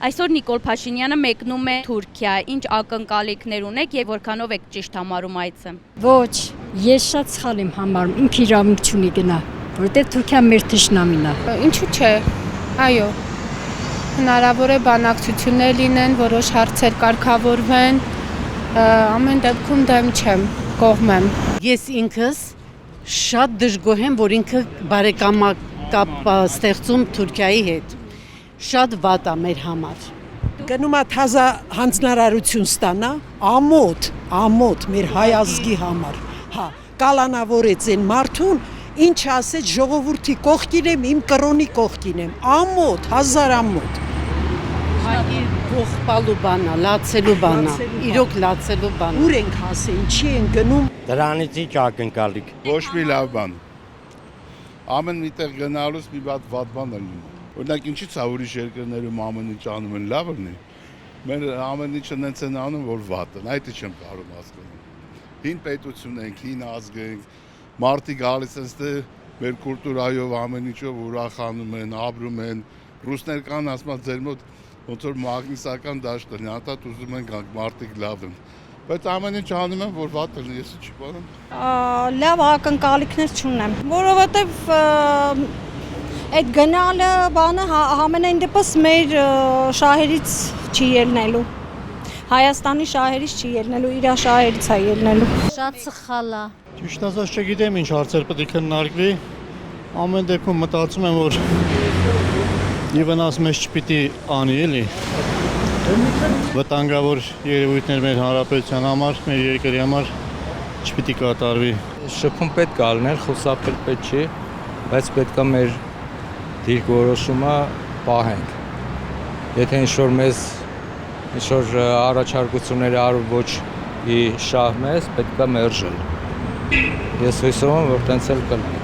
Այսօր Նիկոլ Փաշինյանը մեկնում է Թուրքիա, ինչ ակնկալիքներ ունեք եւ որքանով եք ճիշտ համարում այցը։ Ոչ, ես շատ սխալ եմ համարում, ինքը իրավունք չունի գնա, որտեղ Թուրքիան մեր թշնամին է։ Ինչու՞ չէ։ Այո։ Հնարավոր է բանակցություններ լինեն, որոշ հարցեր կարգավորվեն, ամեն դեպքում դեմ չեմ, կողմ եմ։ Ես ինքս շատ դժգոհ եմ, որ ինքը բարեկամակապ ստեղծում Թուրքիայի հետ։ Շատ վատ է մեր համար։ Գնում է թազա հանձնարարություն ստանա, ամոթ մեր հայ ազգի համար։ Հա, կալանավորեց այն մարդուն, ինչ ասեց ժողովրդի կողքին եմ, իմ կրոնի կողքին եմ։ Ամոթ, հազար ամոթ։ Հայր ողբալու բանա, լացելու բանա, իրոք լացելու բանա։ Ուր ենք հասել, չի են գնում։ Դրանից ինչ ակնկալիք։ Ոչ մի լավ բան։ Ամեն միտեղ գնալուց մի վատ բան է լինում։ Օրինակ ինչի՞ց է ուրիշ երկրներում ամեն ինչ անում են լավ լինի։ Մեր ամեն ինչը նենց են անում, որ վատ են, այդ չեմ կարող հասկանալ։ Հին պետություն ենք, հին ազգ ենք, մարդիկ գալիս են ստե մեր կուլտուրայով ամեն ինչով ուրախանում են, ապրում են։ Ռուսներ կան ասում ձեր մոտ ոնց որ մագնիսական դաշտ են, հատատ ուզում են գանք մարդիկ լավ են։ Բայց ամեն ինչ անում են, որ վատ են, ես չի բանեմ։ Լավ ակնկալիքներ չունեմ, որովհետև այդ գնալը բանը համենայն դեպս մեր շահերից չի ելնելու, Հայաստանի շահերից չի ելնելու, իր շահերից է ելնելու։ Շատ սխալ է։ Ճիշտ ասած չգիտեմ ինչ հարցեր պետք է քննարկվի, ամեն դեպքում մտածում եմ, որ իվնաս մեզ չպիտի անի էլի, վտանգավոր երևույթներ մեր հանրապետության համար, մեր երկրի համար չպիտի կատարվի։ Շփում պետք է լիներ, խուսափել պետք չի, բայց պետք է մեր դիրքորոշումը պահենք։ Եթե ինչ-որ մեզ ինչ-որ առաջարկություններ արու ոչ ի շահ մեզ, պետք է մերժել։ Ես հույսով եմ, որ տենց էլ կլինի։